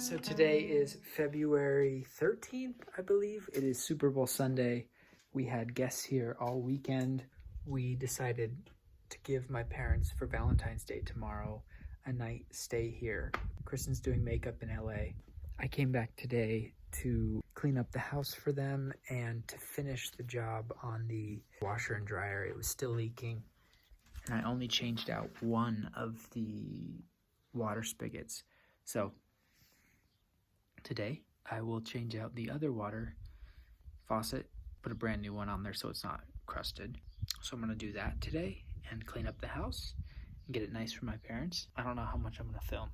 So today is February 13th, I believe. It is Super Bowl Sunday. We had guests here all weekend. We decided to give my parents for Valentine's Day tomorrow a night stay here. Kristen's doing makeup in LA. I came back today to clean up the house for them and to finish the job on the washer and dryer. It was still leaking, and I only changed out one of the water spigots. So today I will change out the other water faucet, put a brand new one on there so it's not crusted. So I'm gonna do that today and clean up the house and get it nice for my parents. I don't know how much I'm gonna film,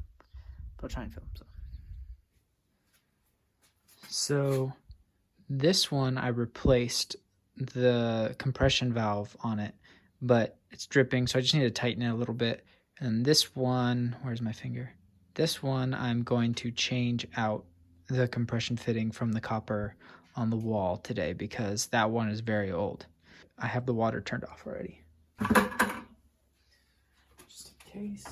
but I'll try and film some. So this one, I replaced the compression valve on it, but it's dripping, so I just need to tighten it a little bit. And this one, where's my finger? This one, I'm going to change out the compression fitting from the copper on the wall today because that one is very old. I have the water turned off already. Just in case.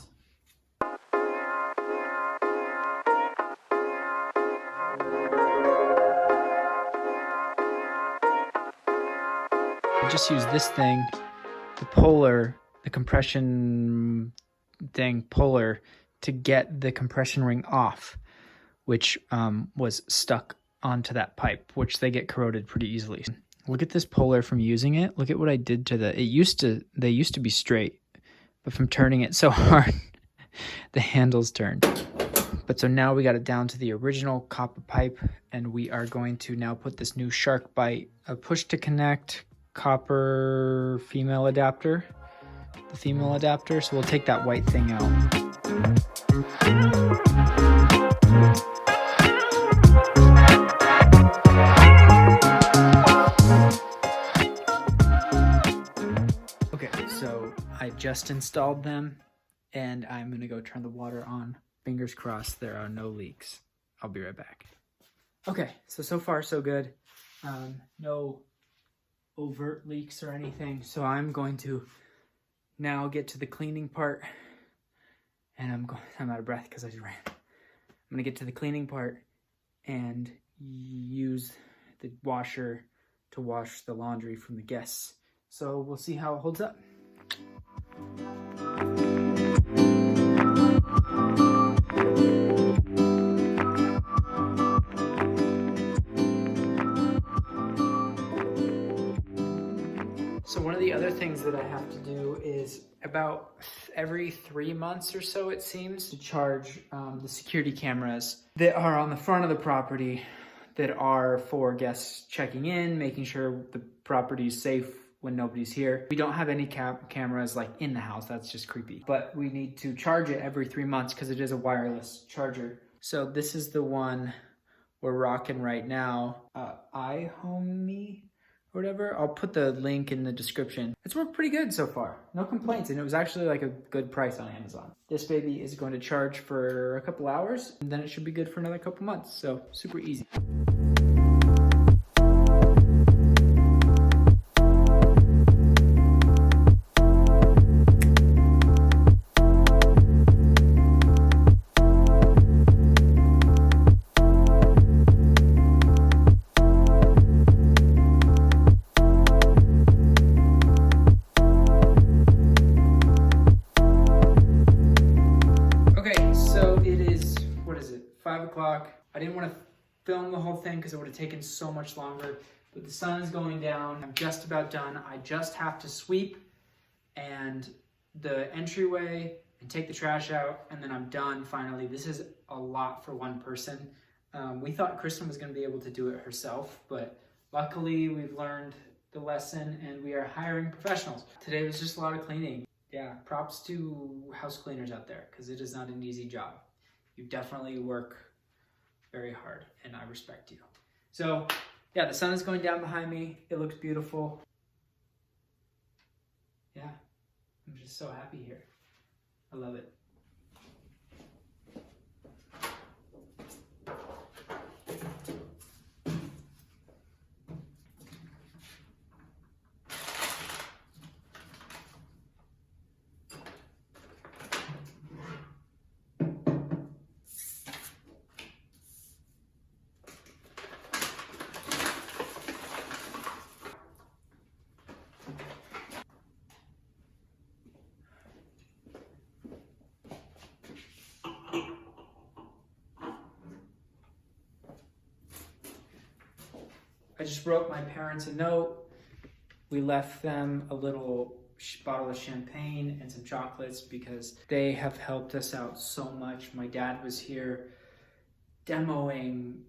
I just use this thing, the puller, the compression thing puller, to get the compression ring off, which was stuck onto that pipe, which they get corroded pretty easily. Look at this puller from using it. Look at what I did to they used to be straight, but from turning it so hard, the handles turned. But so now we got it down to the original copper pipe, and we are going to now put this new shark bite, a push to connect copper female adapter, the female adapter. So we'll take that white thing out. Okay, so I just installed them and I'm gonna go turn the water on. Fingers crossed there are no leaks. I'll be right back. Okay, so far so good. No overt leaks or anything. So I'm going to now get to the cleaning part. And I'm out of breath because I just ran. I'm gonna get to the cleaning part and use the washer to wash the laundry from the guests. So we'll see how it holds up. So one of the other things that I have to do is about every 3 months or so, it seems, to charge the security cameras that are on the front of the property that are for guests checking in, making sure the property is safe when nobody's here. We don't have any cameras like in the house. That's just creepy. But we need to charge it every 3 months because it is a wireless charger. So this is the one we're rocking right now. iHomey. Whatever. I'll put the link in the description. It's worked pretty good so far. No complaints, and it was actually like a good price on Amazon. This baby is going to charge for a couple hours, and then it should be good for another couple months. So super easy. I didn't want to film the whole thing because it would have taken so much longer, but the sun is going down. I'm just about done. I just have to sweep and the entryway and take the trash out, and then I'm done finally. This is a lot for one person. We thought Kristen was going to be able to do it herself, but luckily we've learned the lesson and we are hiring professionals. Today was just a lot of cleaning. Yeah, props to house cleaners out there because it is not an easy job. You definitely work very hard, and I respect you. So yeah, the sun is going down behind me. It looks beautiful. Yeah, I'm just so happy here. I love it. just wrote my parents a note. We left them a little bottle of champagne and some chocolates because they have helped us out so much. My dad was here demoing,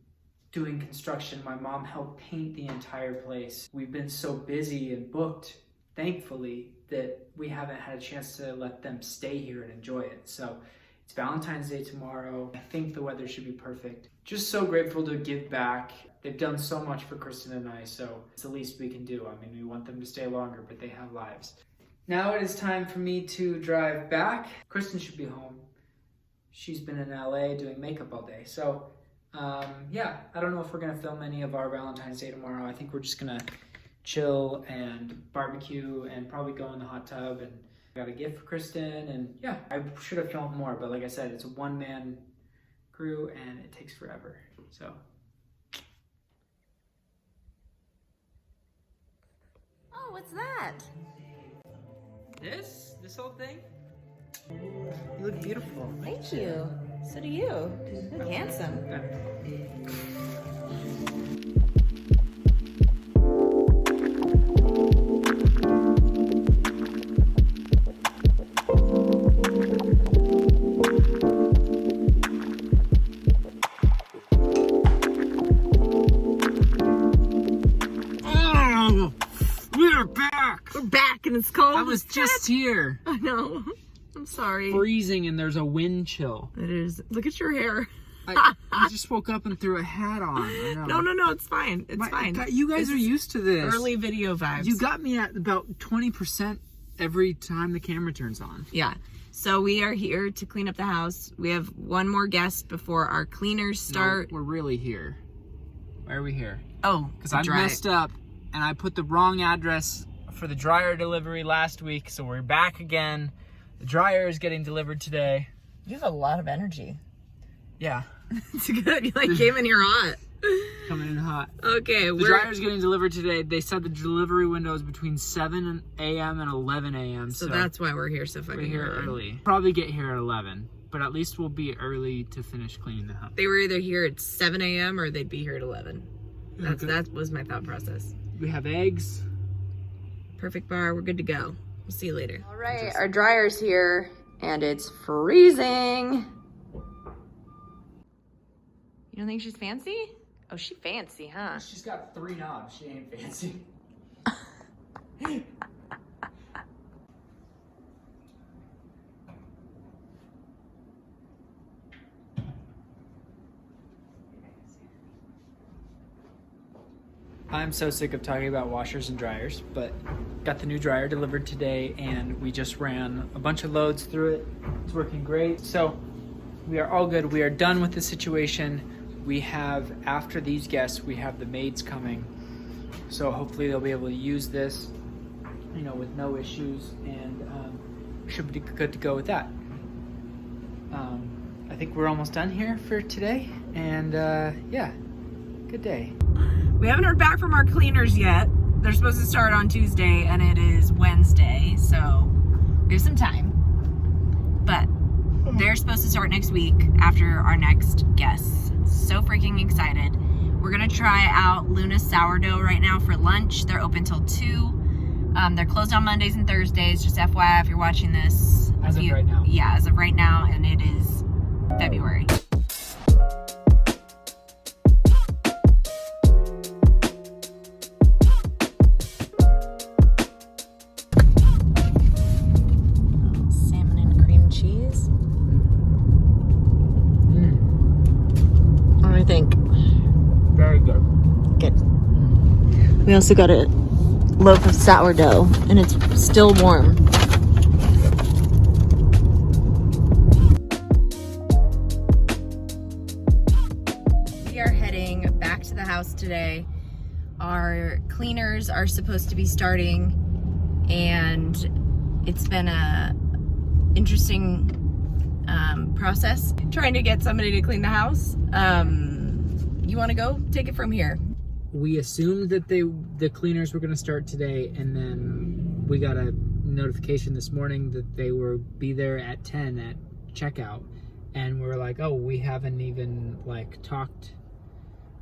doing construction. My mom helped paint the entire place. We've been so busy and booked, thankfully, that we haven't had a chance to let them stay here and enjoy it. So it's Valentine's Day tomorrow. I think the weather should be perfect. Just so grateful to give back. They've done so much for Kristen and I, so it's the least we can do. I mean, we want them to stay longer, but they have lives. Now it is time for me to drive back. Kristen should be home. She's been in LA doing makeup all day. So yeah, I don't know if we're gonna film any of our Valentine's Day tomorrow. I think we're just gonna chill and barbecue and probably go in the hot tub, and got a gift for Kristen, and yeah, I should have filmed more, but like I said, it's a one-man crew and it takes forever, so. Oh, what's that? This whole thing? You look beautiful. Thank you. So do you. You look handsome. We're back and it's cold. I was just here. I know. I'm sorry. Freezing and there's a wind chill. It is. Look at your hair. I just woke up and threw a hat on. I know. No, it's fine. It's fine. You guys are used to this. Early video vibes. You got me at about 20% every time the camera turns on. Yeah. So we are here to clean up the house. We have one more guest before our cleaners start. No, we're really here. Why are we here? Oh, because I messed up and I put the wrong address for the dryer delivery last week, so we're back again. The dryer is getting delivered today. You have a lot of energy. Yeah. It's good. You like came in here hot. Coming in hot. Okay. The dryer is getting delivered today. They said the delivery window is between 7 a.m. and 11 a.m. So that's why we're here so fucking early. We're here early. Probably get here at 11, but at least we'll be early to finish cleaning the house. They were either here at 7 a.m. or they'd be here at 11. That was my thought process. We have eggs. Perfect bar. We're good to go. We'll see you later. All right, our dryer's here and it's freezing. You don't think she's fancy? Oh, she's fancy, huh? She's got 3 knobs. She ain't fancy. I'm so sick of talking about washers and dryers, but got the new dryer delivered today and we just ran a bunch of loads through it. It's working great. So we are all good. We are done with the situation. We have, after these guests, we have the maids coming. So hopefully they'll be able to use this, you know, with no issues, and should be good to go with that. I think we're almost done here for today, and yeah, good day. We haven't heard back from our cleaners yet. They're supposed to start on Tuesday and it is Wednesday, so we have some time. But they're supposed to start next week after our next guests. So freaking excited. We're gonna try out Luna's sourdough right now for lunch. They're open till 2. They're closed on Mondays and Thursdays, just FYI if you're watching this. As of right now. Yeah, as of right now, and it is February. Salmon and cream cheese. What do you think? Very good. Good. We also got a loaf of sourdough, and it's still warm. We are heading back to the house today. Our cleaners are supposed to be starting, and it's been a interesting process trying to get somebody to clean the house. You want to go? Take it from here. We assumed that the cleaners were going to start today, and then we got a notification this morning that they would be there at 10 at checkout, and we were like, oh, we haven't even like talked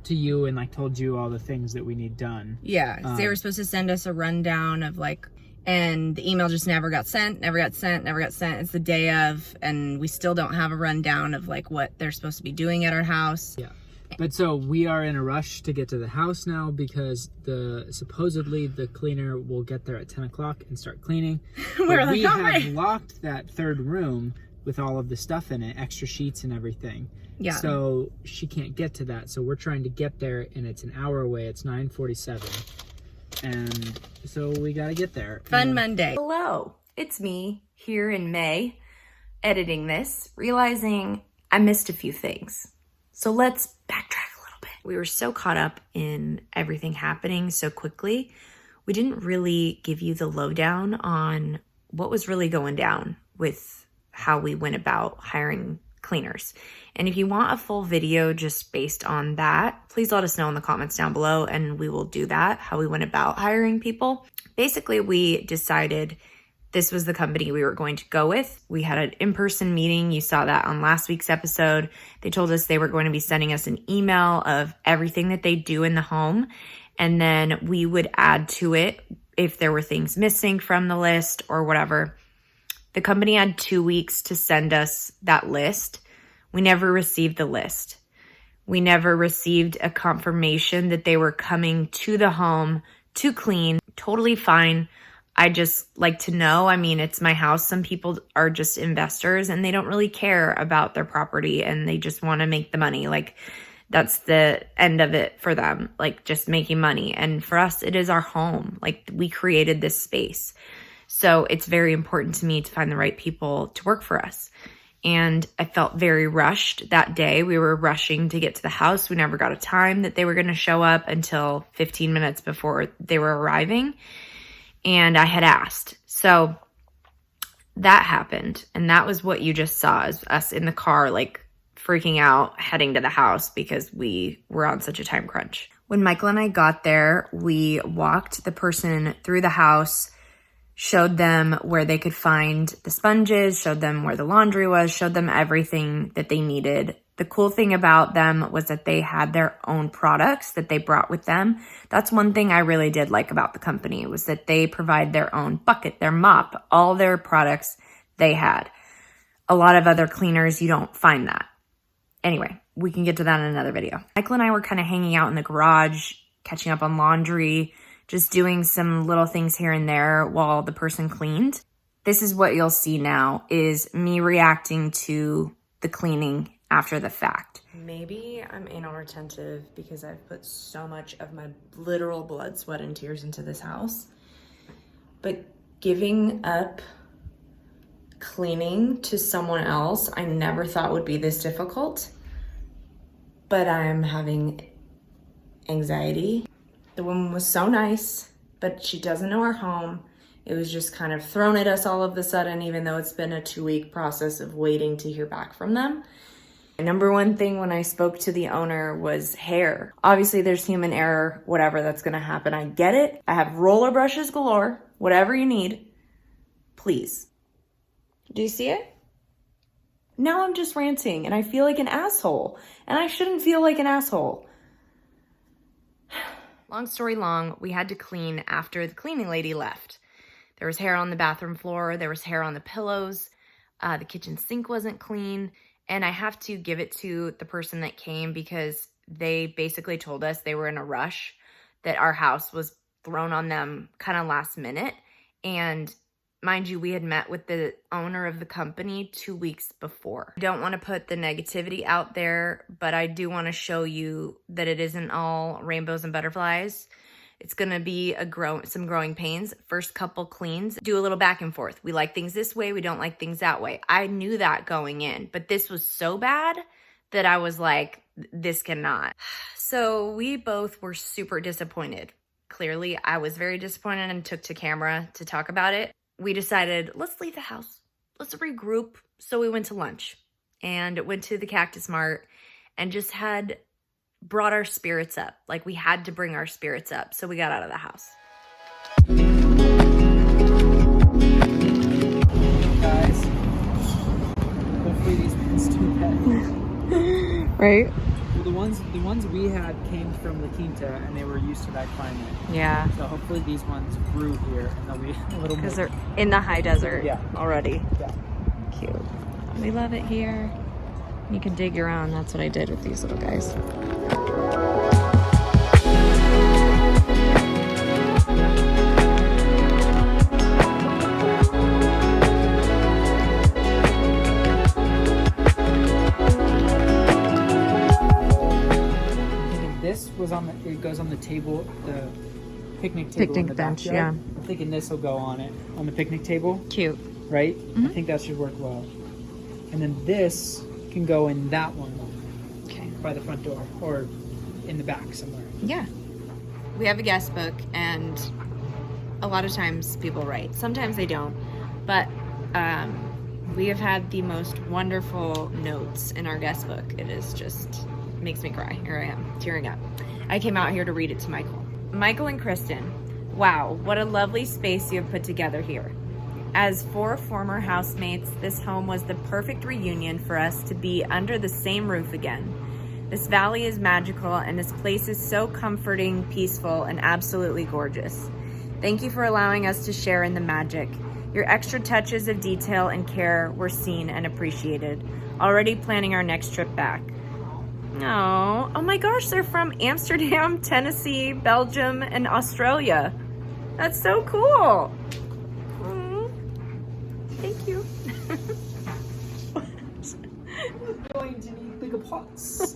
to you and like told you all the things that we need done. Yeah, 'cause they were supposed to send us a rundown of like, and the email just never got sent. It's the day of, and we still don't have a rundown of like what they're supposed to be doing at our house. Yeah. But so we are in a rush to get to the house now because supposedly the cleaner will get there at 10 o'clock and start cleaning. We're like, we all have right. locked that third room with all of the stuff in it, extra sheets and everything. Yeah. So she can't get to that. So we're trying to get there, and it's an hour away. It's 9:47. And so we got to get there. Fun Monday. Hello, it's me here in May, editing this, realizing I missed a few things. So let's backtrack a little bit. We were so caught up in everything happening so quickly, we didn't really give you the lowdown on what was really going down with how we went about hiring cleaners. And if you want a full video just based on that, please let us know in the comments down below and we will do that, how we went about hiring people. Basically, we decided this was the company we were going to go with. We had an in-person meeting. You saw that on last week's episode. They told us they were going to be sending us an email of everything that they do in the home. And then we would add to it if there were things missing from the list or whatever. The company had 2 weeks to send us that list. We never received the list. We never received a confirmation that they were coming to the home to clean. Totally fine. I just like to know. I mean, it's my house. Some people are just investors and they don't really care about their property and they just want to make the money. Like, that's the end of it for them, like just making money. And for us, it is our home. Like, we created this space. So it's very important to me to find the right people to work for us. And I felt very rushed that day. We were rushing to get to the house. We never got a time that they were going to show up until 15 minutes before they were arriving. And I had asked. So that happened. And that was what you just saw, is us in the car, like freaking out, heading to the house because we were on such a time crunch. When Michael and I got there, we walked the person through the house, showed them where they could find the sponges, showed them where the laundry was, showed them everything that they needed. The cool thing about them was that they had their own products that they brought with them. That's one thing I really did like about the company, was that they provide their own bucket, their mop, all their products they had. A lot of other cleaners, you don't find that. Anyway, we can get to that in another video. Michael and I were kind of hanging out in the garage, catching up on laundry, just doing some little things here and there while the person cleaned. This is what you'll see now, is me reacting to the cleaning after the fact. Maybe I'm anal retentive because I've put so much of my literal blood, sweat, and tears into this house. But giving up cleaning to someone else, I never thought would be this difficult. But I'm having anxiety. The woman was so nice, but she doesn't know our home. It was just kind of thrown at us all of a sudden, even though it's been a 2-week process of waiting to hear back from them. The number one thing when I spoke to the owner was hair. Obviously, there's human error, whatever, that's gonna happen. I get it. I have roller brushes galore, whatever you need, please. Do you see it? Now I'm just ranting and I feel like an asshole, and I shouldn't feel like an asshole. Long story long, we had to clean after the cleaning lady left. There was hair on the bathroom floor. There was hair on the pillows. The kitchen sink wasn't clean. And I have to give it to the person that came because they basically told us they were in a rush, that our house was thrown on them kind of last minute. And mind you, we had met with the owner of the company 2 weeks before. I don't want to put the negativity out there, but I do want to show you that it isn't all rainbows and butterflies. It's going to be some growing pains. First couple cleans, do a little back and forth. We like things this way. We don't like things that way. I knew that going in, but this was so bad that I was like, this cannot. So we both were super disappointed. Clearly, I was very disappointed and took to camera to talk about it. We decided, let's leave the house. Let's regroup. So we went to lunch and went to the Cactus Mart and just brought our spirits up. Like, we had to bring our spirits up. So we got out of the house. Guys, hopefully these things do that. Right? The ones we had came from La Quinta, and they were used to that climate. Yeah. So hopefully these ones grew here, and they'll be a little more. Because they're in the high desert already. Yeah. Cute. We love it here. You can dig your own. That's what I did with these little guys. This was it goes on the table, the picnic table. Picnic in the bench, backyard. yeah. I'm thinking this will go on it, on the picnic table, Cute. right? I think that should work well. And then this can go in that one, Okay. by the front door, or in the back somewhere. Yeah. We have a guest book, and a lot of times people write. Sometimes they don't. But we have had the most wonderful notes in our guest book. It is just makes me cry. Here I am, tearing up. I came out here to read it to Michael. Michael and Kristen, wow, what a lovely space you have put together here. As 4 former housemates, this home was the perfect reunion for us to be under the same roof again. This valley is magical, and this place is so comforting, peaceful, and absolutely gorgeous. Thank you for allowing us to share in the magic. Your extra touches of detail and care were seen and appreciated. Already planning our next trip back. Oh my gosh, they're from Amsterdam, Tennessee, Belgium, and Australia. That's so cool. Thank you. We're going to need bigger pots.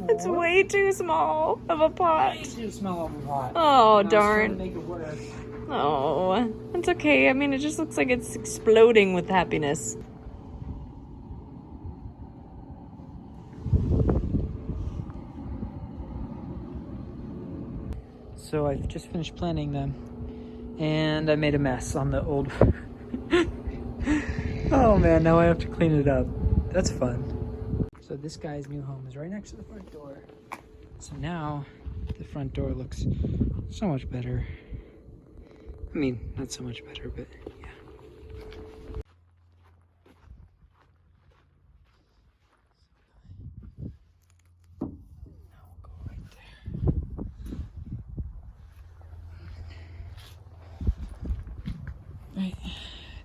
It's way too small of a pot. Way too small of a pot. Oh, I was trying to darn. make it work. Oh, it's okay. I mean, it just looks like it's exploding with happiness. So I've just finished planning them, and I made a mess on the old. Oh man, now I have to clean it up. That's fun. So this guy's new home is right next to the front door. So now the front door looks so much better. I mean, not so much better, but yeah. Now we'll go right there. Right, I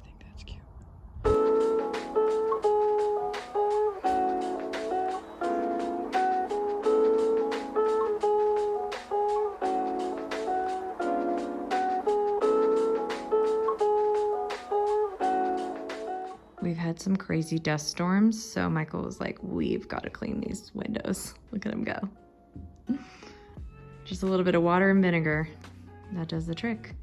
think that's cute. We've had some crazy dust storms, so Michael was like, we've got to clean these windows. Look at him go. Just a little bit of water and vinegar. That does the trick.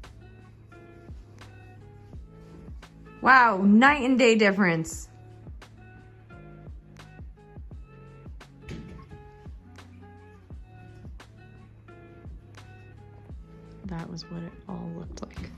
Wow, night and day difference. That was what it all looked like.